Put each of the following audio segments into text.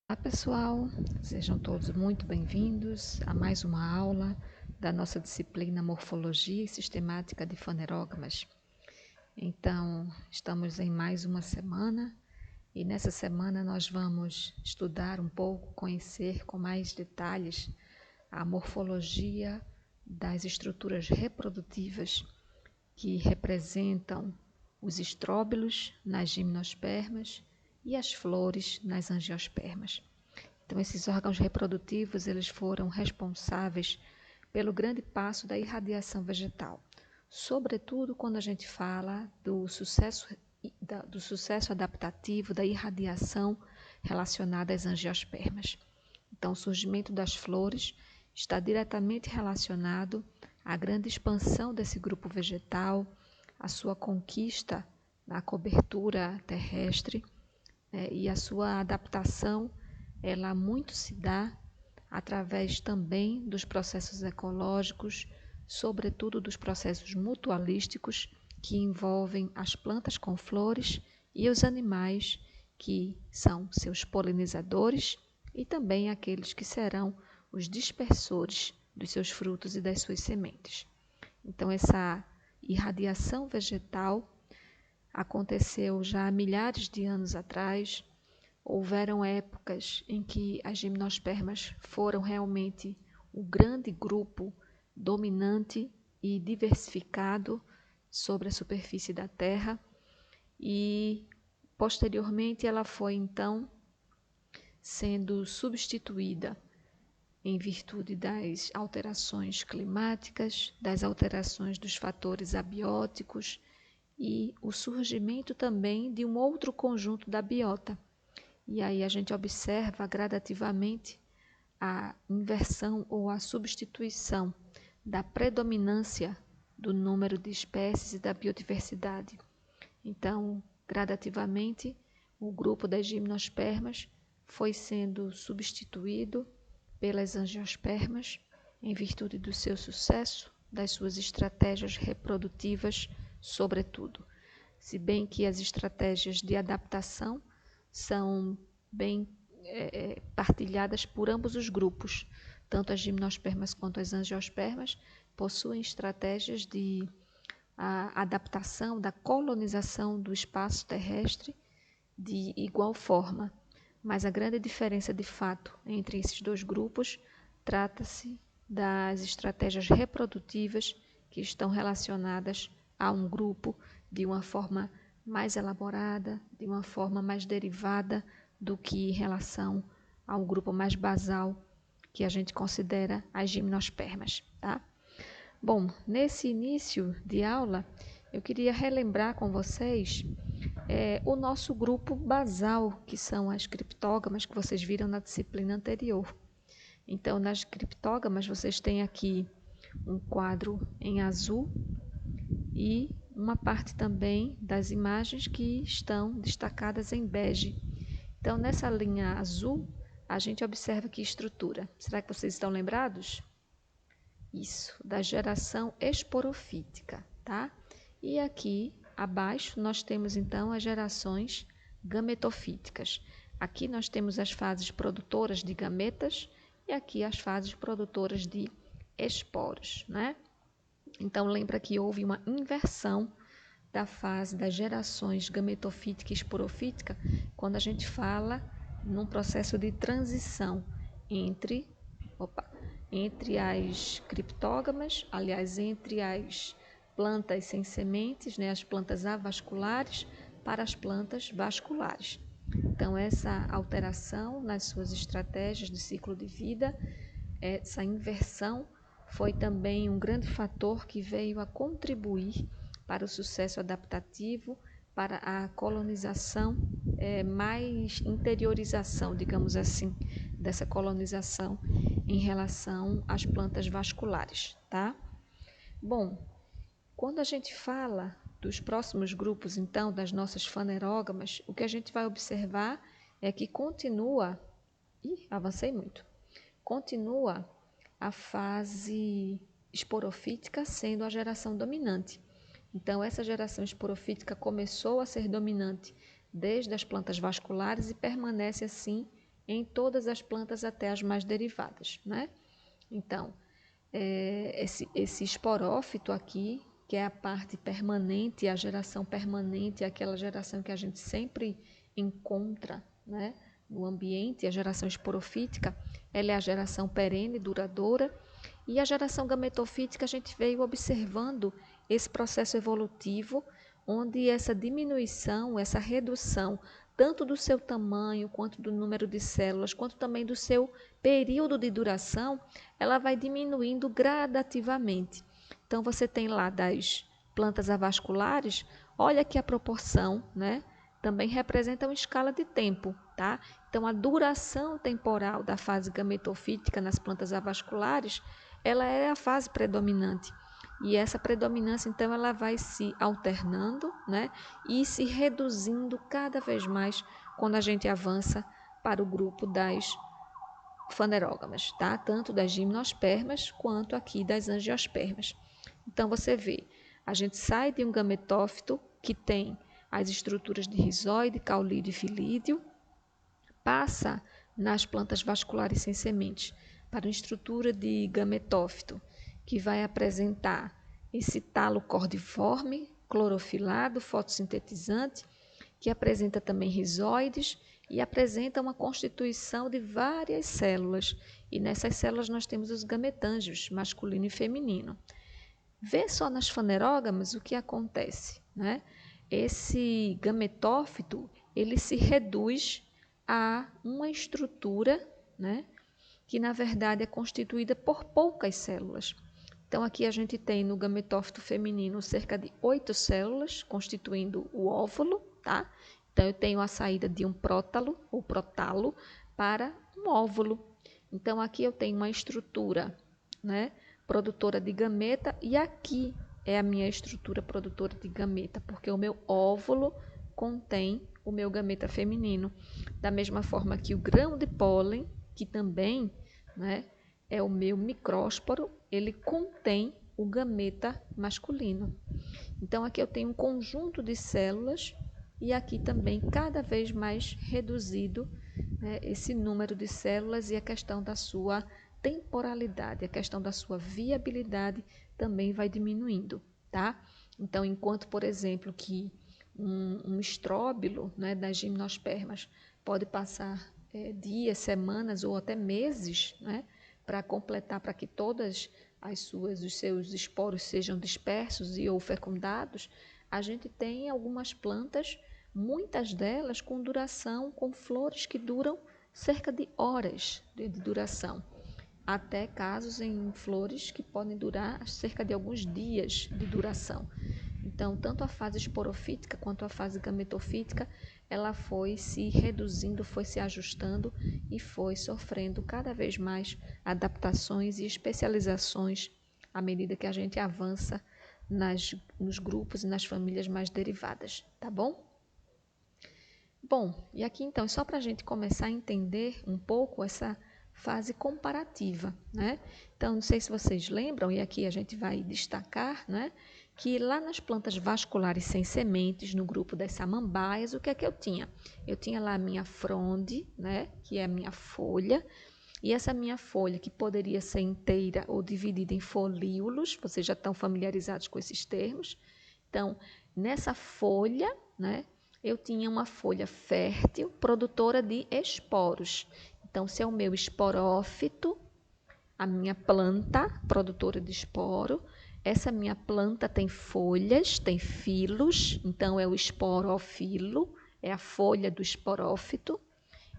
Olá pessoal, sejam todos muito bem-vindos a mais uma aula da nossa disciplina Morfologia e Sistemática de Fanerógamas. Então, estamos em mais uma semana e nessa semana nós vamos estudar um pouco, conhecer com mais detalhes a morfologia das estruturas reprodutivas que representam os estróbilos nas gimnospermas e as flores nas angiospermas. Então, esses órgãos reprodutivos eles foram responsáveis pelo grande passo da irradiação vegetal, sobretudo quando a gente fala do sucesso adaptativo da irradiação relacionada às angiospermas. Então, o surgimento das flores está diretamente relacionado à grande expansão desse grupo vegetal, à sua conquista na cobertura terrestre, e a sua adaptação, ela muito se dá através também dos processos ecológicos, sobretudo dos processos mutualísticos que envolvem as plantas com flores e os animais que são seus polinizadores e também aqueles que serão os dispersores dos seus frutos e das suas sementes. Então, essa irradiação vegetal aconteceu já há milhares de anos atrás. Houveram épocas em que as gimnospermas foram realmente o grande grupo dominante e diversificado sobre a superfície da Terra e, posteriormente, ela foi, então, sendo substituída em virtude das alterações climáticas, das alterações dos fatores abióticos e o surgimento também de um outro conjunto da biota. E aí a gente observa gradativamente a inversão ou a substituição da predominância do número de espécies e da biodiversidade. Então, gradativamente, o grupo das gimnospermas foi sendo substituído pelas angiospermas em virtude do seu sucesso, das suas estratégias reprodutivas, sobretudo. Se bem que as estratégias de adaptação são bem partilhadas por ambos os grupos, tanto as gimnospermas quanto as angiospermas possuem estratégias de adaptação, da colonização do espaço terrestre de igual forma, mas a grande diferença de fato entre esses dois grupos trata-se das estratégias reprodutivas que estão relacionadas a um grupo de uma forma mais elaborada, de uma forma mais derivada do que em relação ao grupo mais basal que a gente considera as gimnospermas, tá? Bom, nesse início de aula, eu queria relembrar com vocês o nosso grupo basal, que são as criptógamas que vocês viram na disciplina anterior. Então, nas criptógamas, vocês têm aqui um quadro em azul e uma parte também das imagens que estão destacadas em bege. Então, nessa linha azul, a gente observa que estrutura. Será que vocês estão lembrados? Isso, da geração esporofítica, tá? E aqui abaixo nós temos então as gerações gametofíticas. Aqui nós temos as fases produtoras de gametas e aqui as fases produtoras de esporos, né? Então lembra que houve uma inversão da fase das gerações gametofítica e esporofítica quando a gente fala num processo de transição entre as criptógamas, aliás, entre as plantas sem sementes, né, as plantas avasculares, para as plantas vasculares. Então, essa alteração nas suas estratégias de ciclo de vida, essa inversão, foi também um grande fator que veio a contribuir para o sucesso adaptativo, para a colonização, mais interiorização, digamos assim, dessa colonização em relação às plantas vasculares, tá? Bom, quando a gente fala dos próximos grupos, então, das nossas fanerógamas, o que a gente vai observar é que avancei muito, continua a fase esporofítica sendo a geração dominante. Então, essa geração esporofítica começou a ser dominante desde as plantas vasculares e permanece assim em todas as plantas até as mais derivadas, né? Então, esse esporófito aqui, que é a parte permanente, a geração permanente, aquela geração que a gente sempre encontra, né, no ambiente, a geração esporofítica, ela é a geração perene, duradoura, e a geração gametofítica a gente veio observando esse processo evolutivo, onde essa diminuição, essa redução, tanto do seu tamanho, quanto do número de células, quanto também do seu período de duração, ela vai diminuindo gradativamente. Então, você tem lá das plantas avasculares, olha aqui a proporção, né? Também representa uma escala de tempo, tá? Então, a duração temporal da fase gametofítica nas plantas avasculares, ela é a fase predominante. E essa predominância, então, ela vai se alternando, né? E se reduzindo cada vez mais quando a gente avança para o grupo das fanerógamas, tá? Tanto das gimnospermas quanto aqui das angiospermas. Então, você vê, a gente sai de um gametófito que tem as estruturas de rizóide, caulídeo e filídeo, passa nas plantas vasculares sem sementes para uma estrutura de gametófito, que vai apresentar esse talo cordiforme, clorofilado, fotossintetizante, que apresenta também rizóides e apresenta uma constituição de várias células. E nessas células nós temos os gametângios, masculino e feminino. Vê só nas fanerógamas o que acontece, né? Esse gametófito, ele se reduz a uma estrutura, né, que na verdade é constituída por poucas células. Então aqui a gente tem no gametófito feminino cerca de 8 células constituindo o óvulo, tá? Então eu tenho a saída de um prótalo ou protalo para um óvulo. Então aqui eu tenho uma estrutura, né, produtora de gameta, e aqui é a minha estrutura produtora de gameta, porque o meu óvulo contém o meu gameta feminino. Da mesma forma que o grão de pólen, que também, né, é o meu micrósporo, ele contém o gameta masculino. Então aqui eu tenho um conjunto de células e aqui também cada vez mais reduzido, né, esse número de células, e a questão da sua temporalidade, a questão da sua viabilidade também vai diminuindo, tá? Então, enquanto, por exemplo, que um estróbilo, né, das gimnospermas pode passar dias, semanas ou até meses, né, para completar, para que todas os seus esporos sejam dispersos e ou fecundados, a gente tem algumas plantas, muitas delas com duração, com flores que duram cerca de horas de duração, até casos em flores que podem durar cerca de alguns dias de duração. Então, tanto a fase esporofítica quanto a fase gametofítica, ela foi se reduzindo, foi se ajustando e foi sofrendo cada vez mais adaptações e especializações à medida que a gente avança nos grupos e nas famílias mais derivadas, tá bom? Bom, e aqui então, só para a gente começar a entender um pouco essa fase comparativa, né? Então, não sei se vocês lembram, e aqui a gente vai destacar, né, que lá nas plantas vasculares sem sementes, no grupo das samambaias, o que é que eu tinha? Eu tinha lá a minha fronde, né, que é a minha folha, e essa minha folha, que poderia ser inteira ou dividida em folíolos, vocês já estão familiarizados com esses termos. Então, nessa folha, né, eu tinha uma folha fértil, produtora de esporos. Então, se é o meu esporófito, a minha planta produtora de esporo, essa minha planta tem folhas, tem filos, então é o esporófilo, é a folha do esporófito,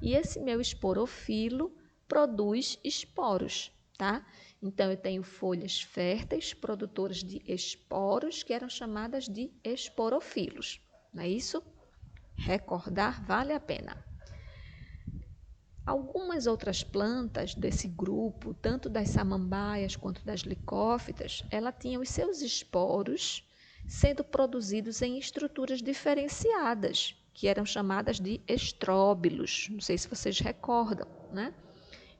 e esse meu esporofilo produz esporos, tá? Então eu tenho folhas férteis, produtoras de esporos, que eram chamadas de esporofilos, não é isso? Recordar vale a pena. Algumas outras plantas desse grupo, tanto das samambaias quanto das licófitas, ela tinham os seus esporos sendo produzidos em estruturas diferenciadas, que eram chamadas de estróbilos. Não sei se vocês recordam, né?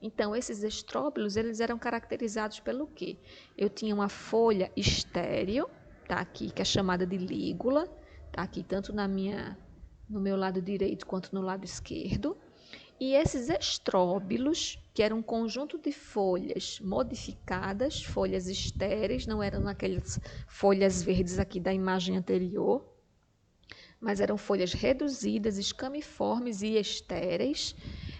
Então, esses estróbilos, eles eram caracterizados pelo quê? Eu tinha uma folha estéril, tá aqui, que é chamada de lígula, tá aqui tanto no meu lado direito quanto no lado esquerdo. E esses estróbilos, que eram um conjunto de folhas modificadas, folhas estéreis, não eram aquelas folhas verdes aqui da imagem anterior, mas eram folhas reduzidas, escamiformes e estéreis,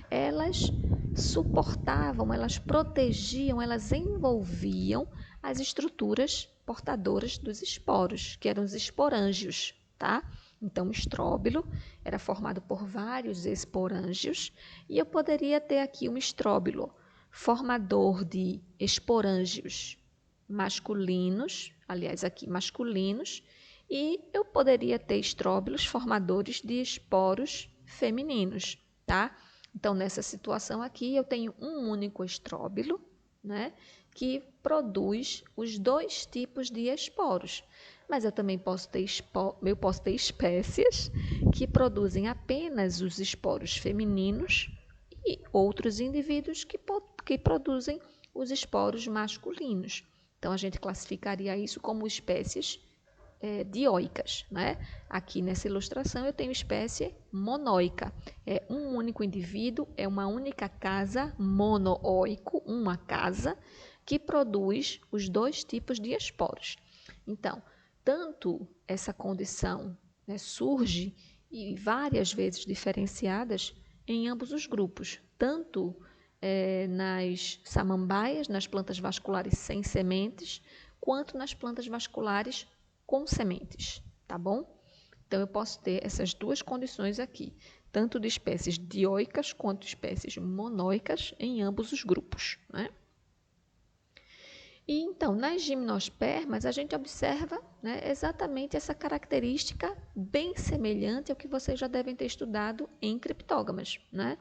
elas suportavam, elas protegiam, elas envolviam as estruturas portadoras dos esporos, que eram os esporângios, tá? Então, o estróbilo era formado por vários esporângios e eu poderia ter aqui um estróbilo formador de esporângios masculinos, aliás, aqui masculinos, e eu poderia ter estróbilos formadores de esporos femininos, tá? Então, nessa situação aqui, eu tenho um único estróbilo, né, que produz os dois tipos de esporos. Mas eu também posso ter, espécies que produzem apenas os esporos femininos e outros indivíduos que produzem os esporos masculinos. Então, a gente classificaria isso como espécies dioicas, né? Aqui nessa ilustração eu tenho espécie monóica. É um único indivíduo, é uma única casa, monooico, uma casa, que produz os dois tipos de esporos. Então, tanto essa condição, né, surge e várias vezes diferenciadas em ambos os grupos, tanto nas samambaias, nas plantas vasculares sem sementes, quanto nas plantas vasculares com sementes, tá bom? Então, eu posso ter essas duas condições aqui, tanto de espécies dioicas quanto espécies monóicas em ambos os grupos, né? E então, nas gimnospermas, a gente observa, né, exatamente essa característica bem semelhante ao que vocês já devem ter estudado em criptógamas, né?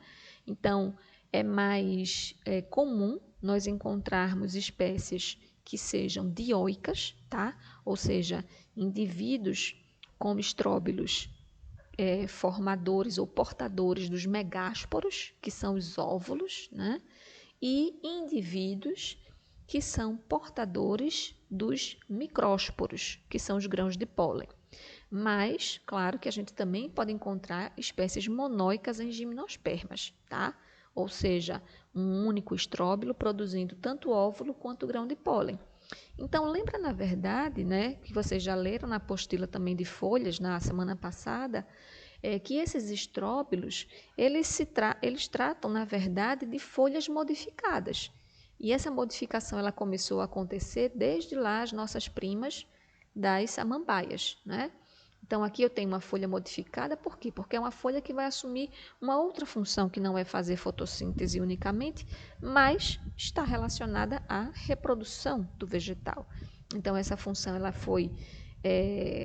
Então, é mais comum nós encontrarmos espécies que sejam dioicas, tá? Ou seja, indivíduos com estróbilos formadores ou portadores dos megásporos, que são os óvulos, né? E indivíduos que são portadores dos micrósporos, que são os grãos de pólen. Mas, claro que a gente também pode encontrar espécies monóicas em gimnospermas, tá? Ou seja, um único estróbilo produzindo tanto óvulo quanto grão de pólen. Então, lembra, na verdade, né, que vocês já leram na apostila também de folhas, na semana passada, que esses estróbilos, eles tratam, na verdade, de folhas modificadas. E essa modificação ela começou a acontecer desde lá as nossas primas das samambaias, né? Então, aqui eu tenho uma folha modificada, por quê? Porque é uma folha que vai assumir uma outra função que não é fazer fotossíntese unicamente, mas está relacionada à reprodução do vegetal. Então, essa função ela foi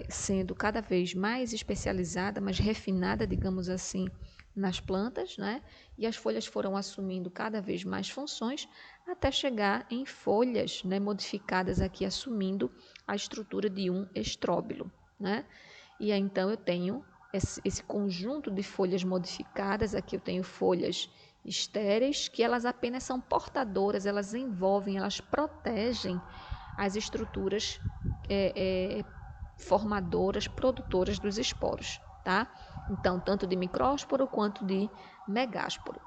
sendo cada vez mais especializada, mais refinada, digamos assim, nas plantas, né? E as folhas foram assumindo cada vez mais funções até chegar em folhas, né, modificadas aqui, assumindo a estrutura de um estróbilo, né? E aí, então, eu tenho esse conjunto de folhas modificadas. Aqui eu tenho folhas estéreis, que elas apenas são portadoras, elas envolvem, elas protegem as estruturas formadoras, produtoras dos esporos, tá? Então, tanto de micrósporo quanto de megásporo.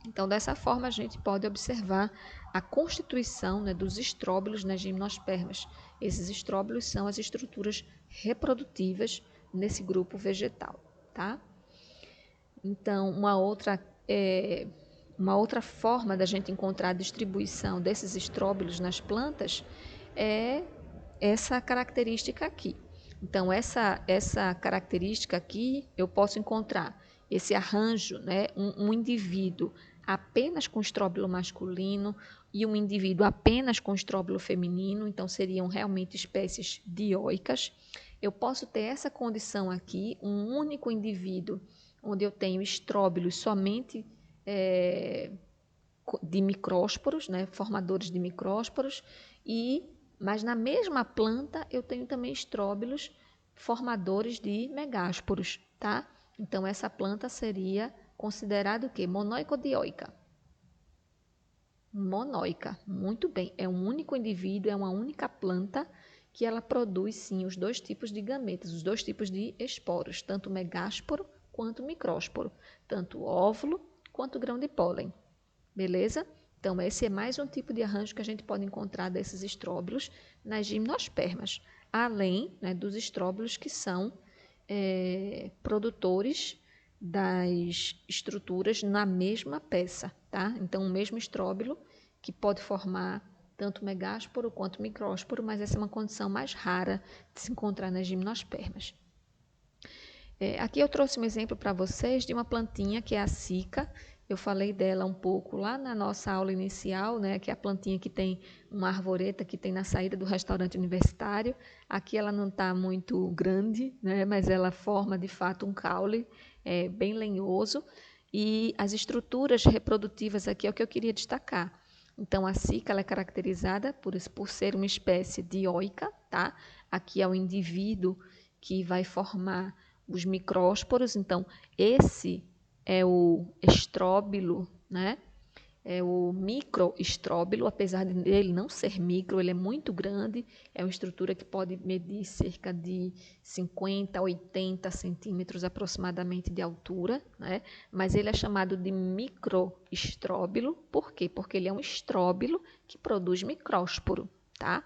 Então, dessa forma, a gente pode observar a constituição, né, dos estróbilos nas gimnospermas. Esses estróbilos são as estruturas reprodutivas nesse grupo vegetal, tá? Então, uma outra forma da gente encontrar a distribuição desses estróbilos nas plantas é essa característica aqui. Então, essa característica aqui, eu posso encontrar esse arranjo, né, um indivíduo apenas com estróbilo masculino e um indivíduo apenas com estróbilo feminino, então seriam realmente espécies dioicas. Eu posso ter essa condição aqui, um único indivíduo, onde eu tenho estróbilos somente de micrósporos, né, formadores de micrósporos, mas na mesma planta eu tenho também estróbilos formadores de megásporos, tá? Então, essa planta seria considerada o quê? Monóica ou dioica? Monóica, muito bem. É um único indivíduo, é uma única planta que ela produz, sim, os dois tipos de gametas, os dois tipos de esporos, tanto megásporo quanto micrósporo, tanto óvulo quanto grão de pólen. Beleza? Então, esse é mais um tipo de arranjo que a gente pode encontrar desses estróbilos nas gimnospermas, além, né, dos estróbilos que são produtores das estruturas na mesma peça, tá? Então, o mesmo estróbilo que pode formar tanto megásporo quanto micrósporo, mas essa é uma condição mais rara de se encontrar nas gimnospermas. Aqui eu trouxe um exemplo para vocês de uma plantinha que é a cica. Eu falei dela um pouco lá na nossa aula inicial, né, que é a plantinha que tem uma arvoreta que tem na saída do restaurante universitário. Aqui ela não está muito grande, né, mas ela forma de fato um caule bem lenhoso. E as estruturas reprodutivas aqui é o que eu queria destacar. Então, a cica ela é caracterizada por ser uma espécie dioica, tá? Aqui é o indivíduo que vai formar os micrósporos. Então, esse é o estróbilo, né? É o microestróbilo, apesar de ele não ser micro, ele é muito grande, é uma estrutura que pode medir cerca de 50 a 80 centímetros aproximadamente de altura, né? Mas ele é chamado de microestróbilo, por quê? Porque ele é um estróbilo que produz micrósporo, tá?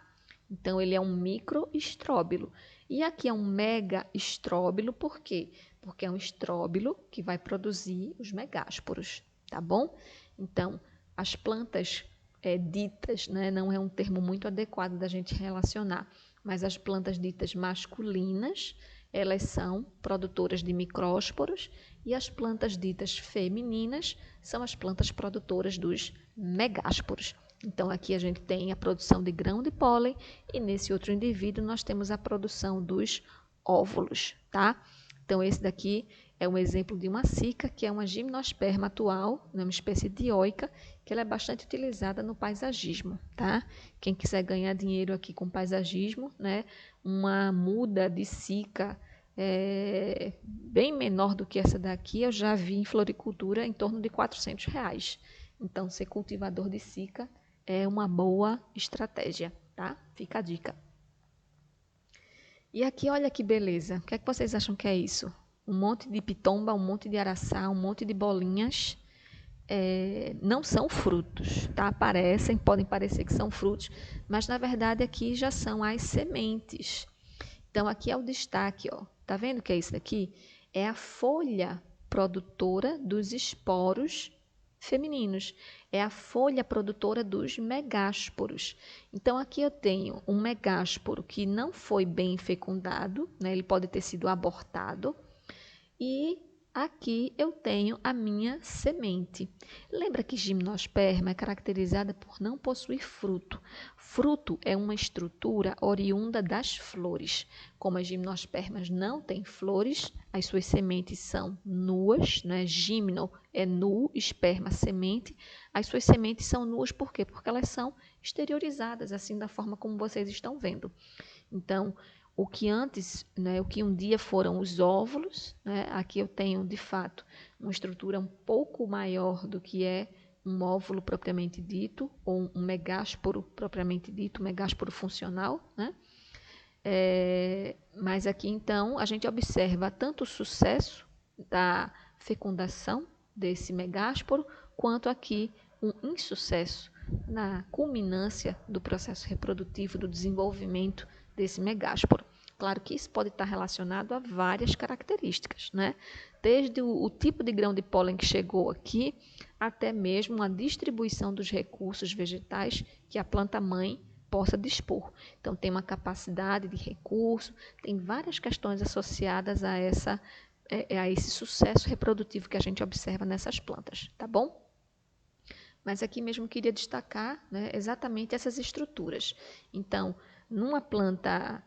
Então, ele é um microestróbilo. E aqui é um megaestróbilo, por quê? Porque é um estróbilo que vai produzir os megásporos, tá bom? Então, as plantas ditas, né, não é um termo muito adequado da gente relacionar, mas as plantas ditas masculinas, elas são produtoras de micrósporos, e as plantas ditas femininas são as plantas produtoras dos megásporos. Então, aqui a gente tem a produção de grão de pólen e nesse outro indivíduo nós temos a produção dos óvulos, tá? Então, esse daqui é um exemplo de uma cica, que é uma gimnosperma atual, uma espécie dioica, que ela é bastante utilizada no paisagismo, tá? Quem quiser ganhar dinheiro aqui com paisagismo, né? Uma muda de cica bem menor do que essa daqui, eu já vi em floricultura em torno de R$400. Então, ser cultivador de cica é uma boa estratégia, tá? Fica a dica. E aqui, olha que beleza. O que é que vocês acham que é isso? Um monte de pitomba, um monte de araçá, um monte de bolinhas. Não são frutos, tá? Podem parecer que são frutos, mas na verdade aqui já são as sementes. Então, aqui é o destaque, ó. Tá vendo o que é isso daqui? É a folha produtora dos esporos femininos. É a folha produtora dos megásporos. Então, aqui eu tenho um megásporo que não foi bem fecundado, né? Ele pode ter sido abortado. E aqui eu tenho a minha semente. Lembra que gimnosperma é caracterizada por não possuir fruto. Fruto é uma estrutura oriunda das flores. Como as gimnospermas não têm flores, as suas sementes são nuas, né? Gimno é nu, esperma, semente. As suas sementes são nuas por quê? Porque elas são exteriorizadas, assim da forma como vocês estão vendo. Então, o que antes, né, o que um dia foram os óvulos, né, aqui eu tenho, de fato, uma estrutura um pouco maior do que é um óvulo propriamente dito, ou um megásporo propriamente dito, um megásporo funcional, né? Mas aqui, então, a gente observa tanto o sucesso da fecundação desse megásporo, quanto aqui um insucesso na culminância do processo reprodutivo, do desenvolvimento desse megásporo. Claro que isso pode estar relacionado a várias características, né? Desde o tipo de grão de pólen que chegou aqui, até mesmo a distribuição dos recursos vegetais que a planta-mãe possa dispor. Então, tem uma capacidade de recurso, tem várias questões associadas a esse sucesso reprodutivo que a gente observa nessas plantas, tá bom? Mas aqui mesmo queria destacar, né, exatamente essas estruturas. Então, numa planta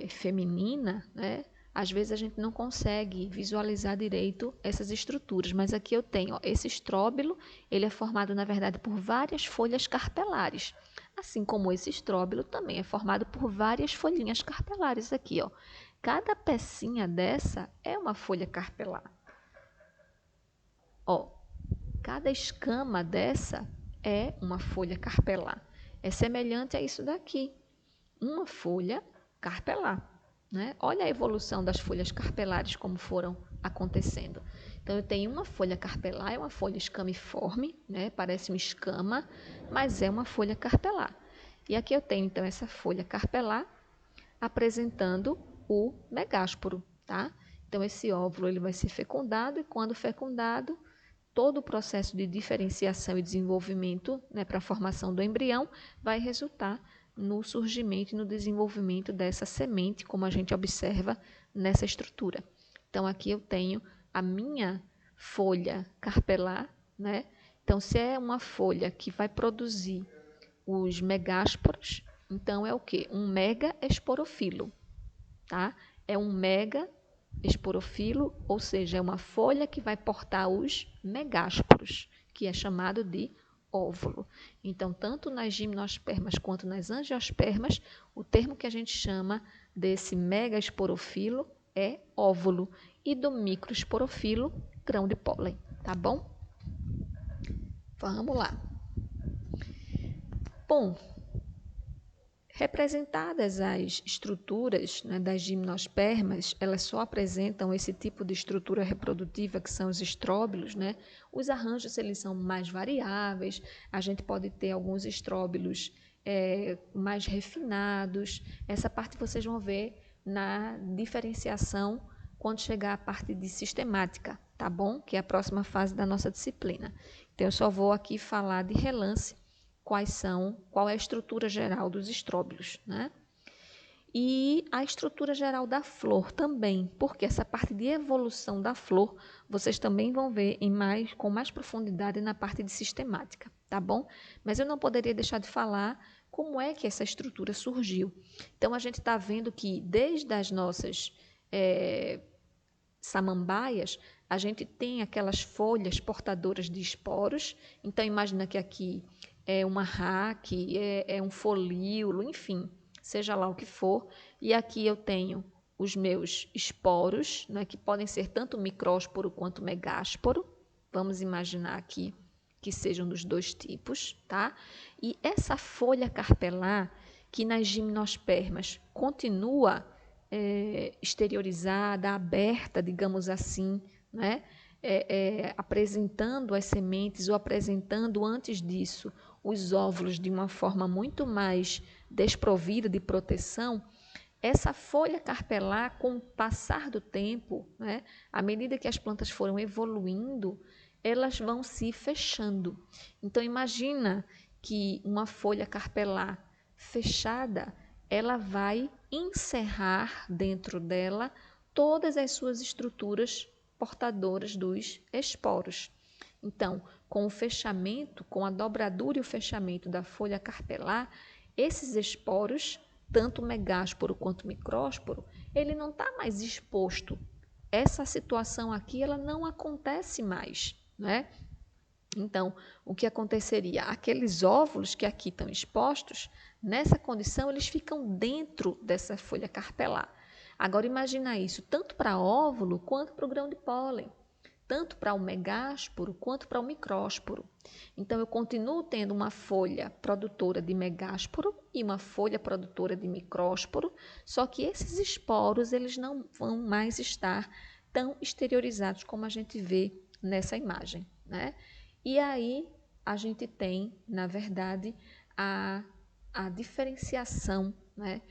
feminina, né, às vezes a gente não consegue visualizar direito essas estruturas, mas aqui eu tenho, ó, esse estróbilo, ele é formado, na verdade, por várias folhas carpelares. Assim como esse estróbilo também é formado por várias folhinhas carpelares aqui, ó. Cada pecinha dessa é uma folha carpelar. Ó, cada escama dessa é uma folha carpelar. É semelhante a isso daqui, uma folha carpelar, né? Olha a evolução das folhas carpelares como foram acontecendo. Então, eu tenho uma folha carpelar, é uma folha escamiforme, né? Parece uma escama, mas é uma folha carpelar. E aqui eu tenho, então, essa folha carpelar apresentando o megásporo, tá? Então, esse óvulo ele vai ser fecundado e, quando fecundado, todo o processo de diferenciação e desenvolvimento, né, para a formação do embrião vai resultar no surgimento e no desenvolvimento dessa semente, como a gente observa nessa estrutura. Então, aqui eu tenho a minha folha carpelar, né? Então, se é uma folha que vai produzir os megásporos, então é o quê? Um mega esporofilo, tá? É um mega esporofilo, ou seja, é uma folha que vai portar os megásporos, que é chamado de óvulo. Então, tanto nas gimnospermas quanto nas angiospermas, o termo que a gente chama desse mega esporofilo é óvulo e do microesporofilo, grão de pólen, tá bom? Vamos lá. Bom, representadas as estruturas, né, das gimnospermas, elas só apresentam esse tipo de estrutura reprodutiva que são os estróbilos, né? Os arranjos eles são mais variáveis, a gente pode ter alguns estróbilos mais refinados. Essa parte vocês vão ver na diferenciação quando chegar a parte de sistemática, tá bom? Que é a próxima fase da nossa disciplina. Então, eu só vou aqui falar de relance qual é a estrutura geral dos estróbilos, né? E a estrutura geral da flor também, porque essa parte de evolução da flor vocês também vão ver com mais profundidade na parte de sistemática, tá bom? Mas eu não poderia deixar de falar como é que essa estrutura surgiu. Então, a gente está vendo que desde as nossas samambaias, a gente tem aquelas folhas portadoras de esporos. Então, imagina que aqui é uma raque, é um folíolo, enfim, seja lá o que for. E aqui eu tenho os meus esporos, né, que podem ser tanto micrósporo quanto megásporo. Vamos imaginar aqui que sejam dos dois tipos, tá? E essa folha carpelar, que nas gimnospermas continua exteriorizada, aberta, digamos assim, né? Apresentando as sementes ou apresentando antes disso os óvulos de uma forma muito mais desprovida de proteção. Essa folha carpelar, com o passar do tempo, né, à medida que as plantas foram evoluindo, elas vão se fechando. Então, imagina que uma folha carpelar fechada, ela vai encerrar dentro dela todas as suas estruturas portadoras dos esporos. Então, com o fechamento, com a dobradura e o fechamento da folha carpelar, esses esporos, tanto megásporo quanto micrósporo, ele não está mais exposto. Essa situação aqui, ela não acontece mais, né? Então, o que aconteceria? Aqueles óvulos que aqui estão expostos, nessa condição, eles ficam dentro dessa folha carpelar. Agora, imagina isso tanto para óvulo quanto para o grão de pólen, tanto para o megásporo quanto para o micrósporo. Então, eu continuo tendo uma folha produtora de megásporo e uma folha produtora de micrósporo, só que esses esporos eles não vão mais estar tão exteriorizados como a gente vê nessa imagem, né? E aí a gente tem, na verdade, a diferenciação, né?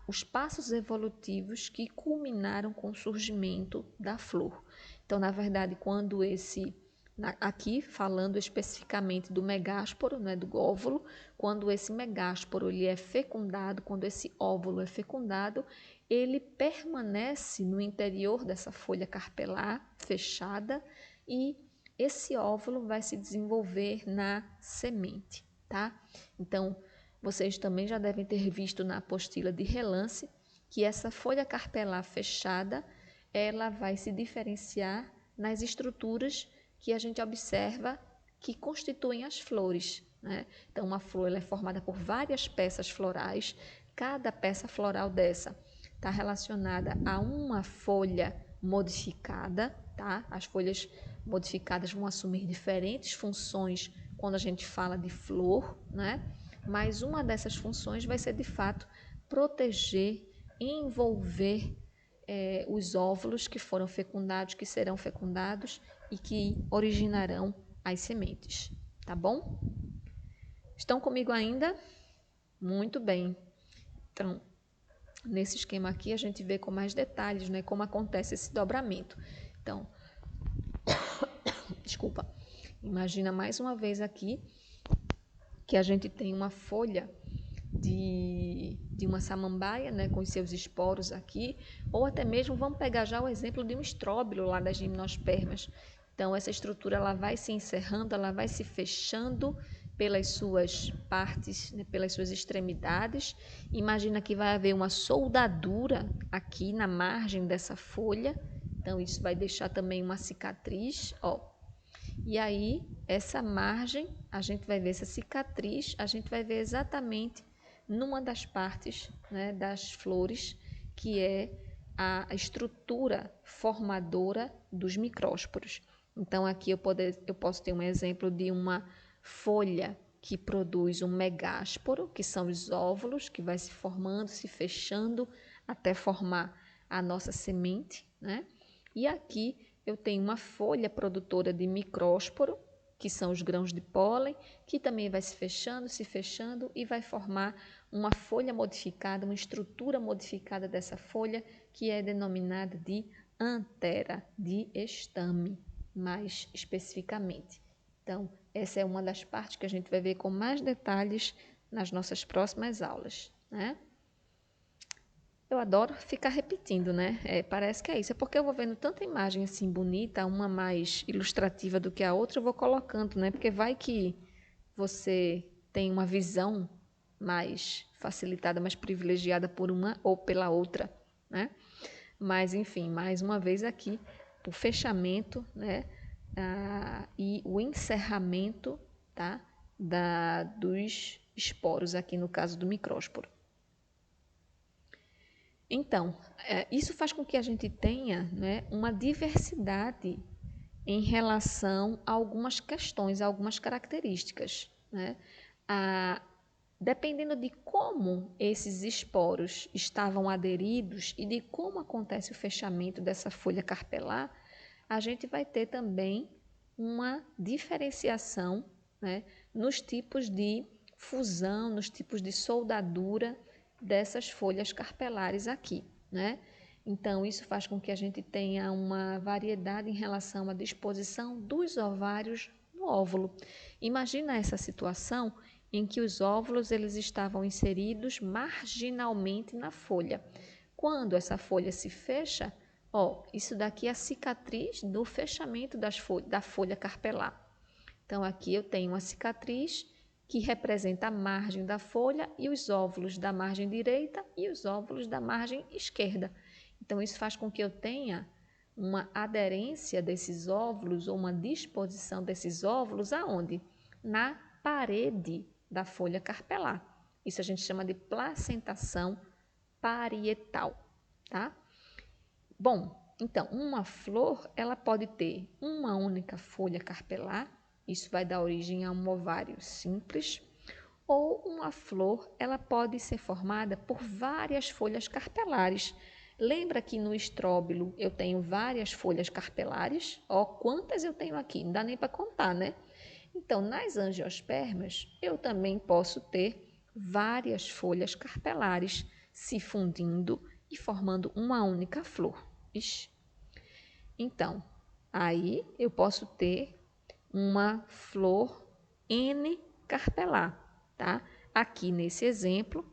Os passos evolutivos que culminaram com o surgimento da flor. Então, na verdade, quando aqui falando especificamente do megásporo, né, do óvulo, quando esse megásporo ele é fecundado, quando esse óvulo é fecundado, ele permanece no interior dessa folha carpelar fechada e esse óvulo vai se desenvolver na semente, tá? Então, vocês também já devem ter visto na apostila de relance que essa folha carpelar fechada, ela vai se diferenciar nas estruturas que a gente observa que constituem as flores, né? Então, uma flor ela é formada por várias peças florais, cada peça floral dessa está relacionada a uma folha modificada, tá? As folhas modificadas vão assumir diferentes funções quando a gente fala de flor, né? Mas uma dessas funções vai ser, de fato, proteger, envolver os óvulos que foram fecundados, que serão fecundados e que originarão as sementes, tá bom? Estão comigo ainda? Muito bem. Então, nesse esquema aqui, a gente vê com mais detalhes, né, como acontece esse dobramento. Então, desculpa, imagina mais uma vez aqui que a gente tem uma folha de uma samambaia, né, com os seus esporos aqui, ou até mesmo, vamos pegar já o exemplo de um estróbilo lá das gimnospermas. Então, essa estrutura ela vai se encerrando, ela vai se fechando pelas suas partes, né, pelas suas extremidades. Imagina que vai haver uma soldadura aqui na margem dessa folha. Então, isso vai deixar também uma cicatriz, ó. E aí, essa margem, a gente vai ver essa cicatriz, a gente vai ver exatamente numa das partes, né, das flores, que é a estrutura formadora dos micrósporos. Então, aqui eu posso ter um exemplo de uma folha que produz um megásporo, que são os óvulos, que vai se formando, se fechando, até formar a nossa semente, né? E aqui eu tenho uma folha produtora de micrósporo, que são os grãos de pólen, que também vai se fechando e vai formar uma folha modificada, uma estrutura modificada dessa folha, que é denominada de antera, de estame, mais especificamente. Então, essa é uma das partes que a gente vai ver com mais detalhes nas nossas próximas aulas, né? Eu adoro ficar repetindo, né? Parece que é isso. É porque eu vou vendo tanta imagem assim bonita, uma mais ilustrativa do que a outra, eu vou colocando, né? Porque vai que você tem uma visão mais facilitada, mais privilegiada por uma ou pela outra, né? Mas, enfim, mais uma vez aqui, o fechamento, né? E o encerramento, tá? Dos esporos, aqui no caso do micrósporo. Então, isso faz com que a gente tenha, né, uma diversidade em relação a algumas questões, a algumas características, né? Dependendo de como esses esporos estavam aderidos e de como acontece o fechamento dessa folha carpelar, a gente vai ter também uma diferenciação, né, nos tipos de fusão, nos tipos de soldadura dessas folhas carpelares aqui, né? Então, isso faz com que a gente tenha uma variedade em relação à disposição dos ovários no óvulo. Imagina essa situação em que os óvulos eles estavam inseridos marginalmente na folha. Quando essa folha se fecha, ó, isso daqui é a cicatriz do fechamento da folha carpelar. Então, aqui eu tenho uma cicatriz que representa a margem da folha e os óvulos da margem direita e os óvulos da margem esquerda. Então, isso faz com que eu tenha uma aderência desses óvulos ou uma disposição desses óvulos aonde? Na parede da folha carpelar. Isso a gente chama de placentação parietal, tá? Bom, então, uma flor, ela pode ter uma única folha carpelar, isso vai dar origem a um ovário simples, ou uma flor, ela pode ser formada por várias folhas carpelares. Lembra que no estróbilo eu tenho várias folhas carpelares? Ó, quantas eu tenho aqui? Não dá nem para contar, né? Então, nas angiospermas, eu também posso ter várias folhas carpelares se fundindo e formando uma única flor. Ixi. Então, aí eu posso ter uma flor N carpelar, tá? Aqui nesse exemplo,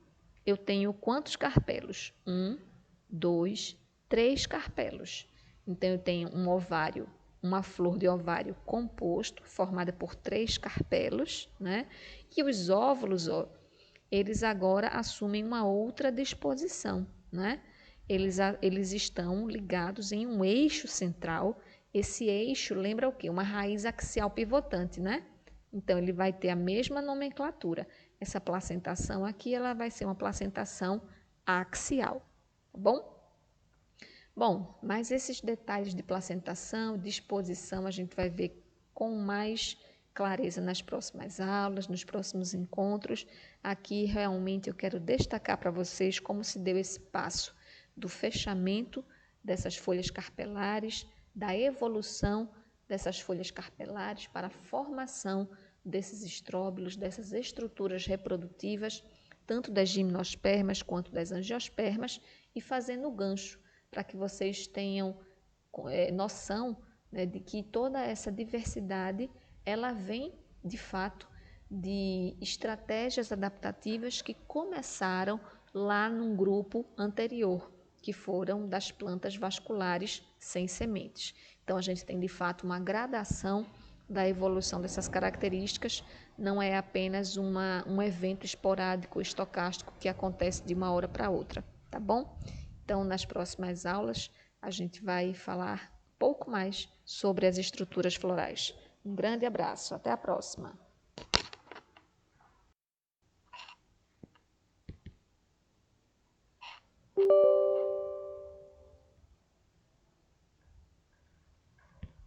eu tenho quantos carpelos? 1, 2, 3 carpelos. Então, eu tenho um ovário, uma flor de ovário composto, formada por 3 carpelos, né? E os óvulos, ó, eles agora assumem uma outra disposição, né? Eles estão ligados em um eixo central. Esse eixo lembra o quê? Uma raiz axial pivotante, né? Então, ele vai ter a mesma nomenclatura. Essa placentação aqui, ela vai ser uma placentação axial, tá bom? Bom, mas esses detalhes de placentação, disposição, a gente vai ver com mais clareza nas próximas aulas, nos próximos encontros. Aqui, realmente, eu quero destacar para vocês como se deu esse passo do fechamento dessas folhas carpelares, da evolução dessas folhas carpelares para a formação desses estróbilos, dessas estruturas reprodutivas, tanto das gimnospermas quanto das angiospermas, e fazendo o gancho para que vocês tenham noção, né, de que toda essa diversidade ela vem, de fato, de estratégias adaptativas que começaram lá num grupo anterior, que foram das plantas vasculares sem sementes. Então, a gente tem, de fato, uma gradação da evolução dessas características, não é apenas um evento esporádico, estocástico, que acontece de uma hora para outra, tá bom? Então, nas próximas aulas, a gente vai falar um pouco mais sobre as estruturas florais. Um grande abraço, até a próxima!